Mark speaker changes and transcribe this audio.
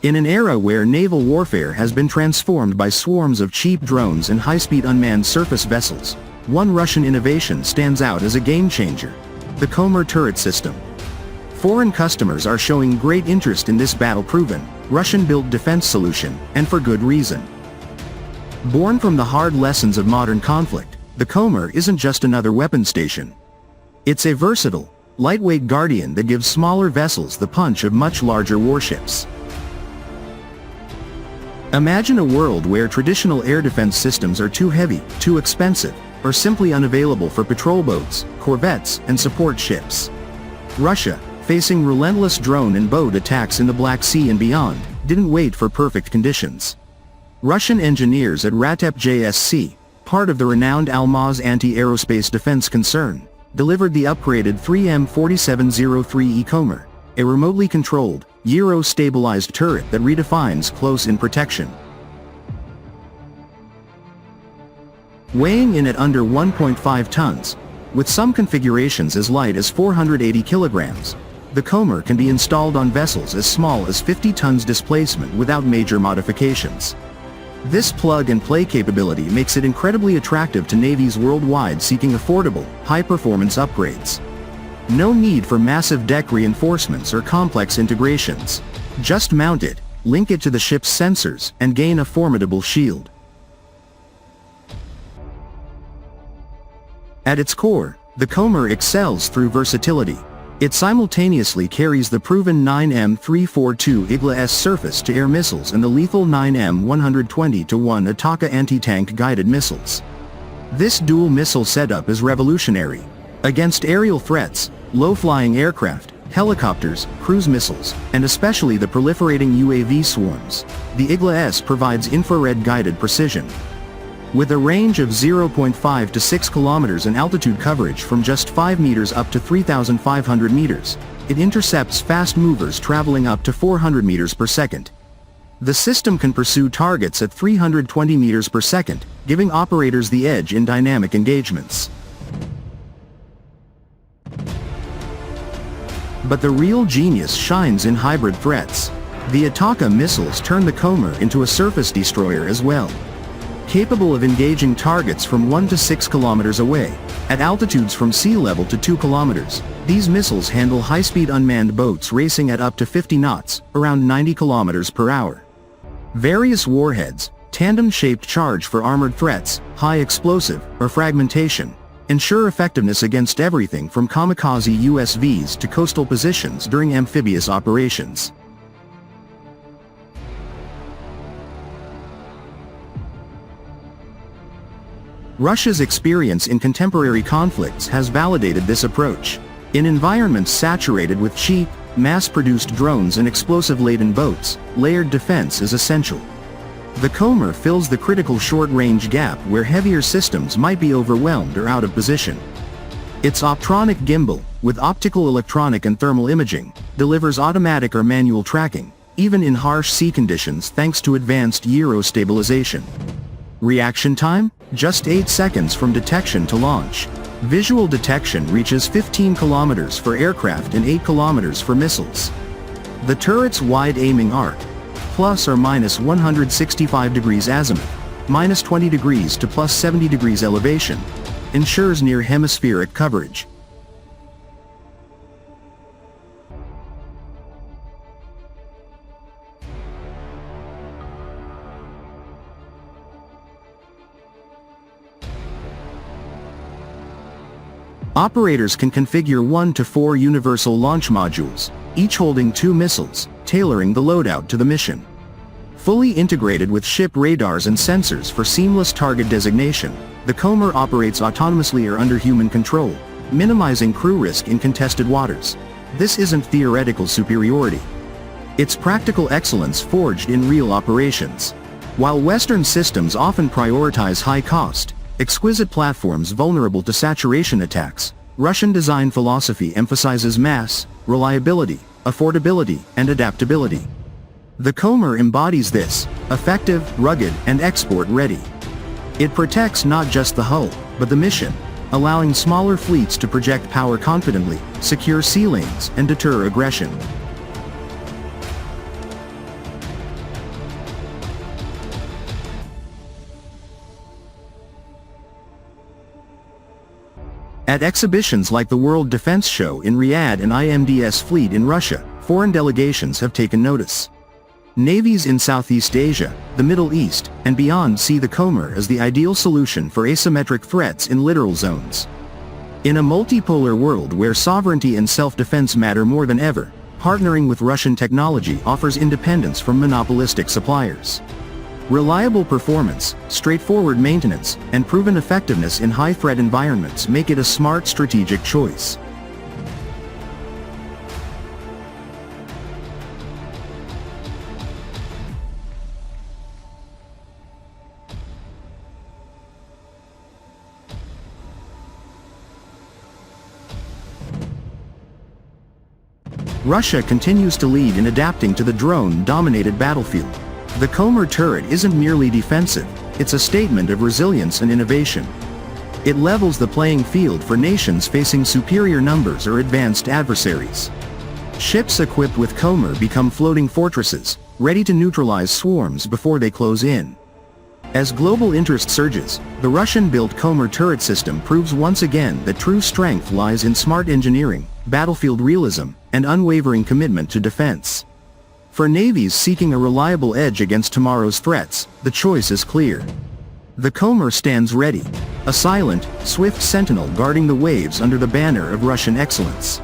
Speaker 1: In an era where naval warfare has been transformed by swarms of cheap drones and high-speed unmanned surface vessels, one Russian innovation stands out as a game-changer: the Komar turret system. Foreign customers are showing great interest in this battle-proven, Russian-built defense solution, and for good reason. Born from the hard lessons of modern conflict, the Komar isn't just another weapon station. It's a versatile, lightweight guardian that gives smaller vessels the punch of much larger warships. Imagine a world where traditional air defense systems are too heavy, too expensive, or simply unavailable for patrol boats, corvettes, and support ships. Russia, facing relentless drone and boat attacks in the Black Sea and beyond, didn't wait for perfect conditions. Russian engineers at RATEP JSC, part of the renowned Almaz anti-aerospace defense concern, delivered the upgraded 3M4703E Komar, a remotely controlled, gyro-stabilized turret that redefines close-in protection. Weighing in at under 1.5 tons, with some configurations as light as 480 kilograms, the Komar can be installed on vessels as small as 50 tons displacement without major modifications. This plug-and-play capability makes it incredibly attractive to navies worldwide seeking affordable, high-performance upgrades. No need for massive deck reinforcements or complex integrations. Just mount it, link it to the ship's sensors, and gain a formidable shield. At its core, the Komar excels through versatility. It simultaneously carries the proven 9M342 Igla-S surface-to-air missiles and the lethal 9M120-1 Ataka anti-tank guided missiles. This dual missile setup is revolutionary. Against aerial threats, low-flying aircraft, helicopters, cruise missiles, and especially the proliferating UAV swarms, the Igla-S provides infrared-guided precision. With a range of 0.5 to 6 kilometers and altitude coverage from just 5 meters up to 3,500 meters, it intercepts fast movers traveling up to 400 meters per second. The system can pursue targets at 320 meters per second, giving operators the edge in dynamic engagements. But the real genius shines in hybrid threats. The Ataka missiles turn the Komar into a surface destroyer as well. Capable of engaging targets from 1 to 6 kilometers away, at altitudes from sea level to 2 kilometers, these missiles handle high-speed unmanned boats racing at up to 50 knots, around 90 kilometers per hour. Various warheads, tandem-shaped charge for armored threats, high explosive, or fragmentation, ensure effectiveness against everything from kamikaze USVs to coastal positions during amphibious operations. Russia's experience in contemporary conflicts has validated this approach. In environments saturated with cheap, mass-produced drones and explosive-laden boats, layered defense is essential. The Komar fills the critical short-range gap where heavier systems might be overwhelmed or out of position. Its optronic gimbal, with optical-electronic and thermal imaging, delivers automatic or manual tracking, even in harsh sea conditions thanks to advanced gyro-stabilization. Reaction time? Just 8 seconds from detection to launch. Visual detection reaches 15 kilometers for aircraft and 8 kilometers for missiles. The turret's wide aiming arc, plus or minus 165 degrees azimuth, minus 20 degrees to plus 70 degrees elevation, ensures near hemispheric coverage. Operators can configure 1 to 4 universal launch modules, each holding 2 missiles, tailoring the loadout to the mission. Fully integrated with ship radars and sensors for seamless target designation, the Komar operates autonomously or under human control, minimizing crew risk in contested waters. This isn't theoretical superiority. It's practical excellence forged in real operations. While Western systems often prioritize high cost, exquisite platforms vulnerable to saturation attacks, Russian design philosophy emphasizes mass, reliability, affordability, and adaptability. The Komar embodies this, effective, rugged, and export-ready. It protects not just the hull, but the mission, allowing smaller fleets to project power confidently, secure sea lanes, and deter aggression. At exhibitions like the World Defense Show in Riyadh and IMDS Fleet in Russia, foreign delegations have taken notice. Navies in Southeast Asia, the Middle East, and beyond see the Komar as the ideal solution for asymmetric threats in littoral zones. In a multipolar world where sovereignty and self-defense matter more than ever, partnering with Russian technology offers independence from monopolistic suppliers. Reliable performance, straightforward maintenance, and proven effectiveness in high-threat environments make it a smart strategic choice. Russia continues to lead in adapting to the drone-dominated battlefield. The Komar turret isn't merely defensive, it's a statement of resilience and innovation. It levels the playing field for nations facing superior numbers or advanced adversaries. Ships equipped with Komar become floating fortresses, ready to neutralize swarms before they close in. As global interest surges, the Russian-built Komar turret system proves once again that true strength lies in smart engineering, battlefield realism, and unwavering commitment to defense. For navies seeking a reliable edge against tomorrow's threats, the choice is clear. The Komar stands ready, a silent, swift sentinel guarding the waves under the banner of Russian excellence.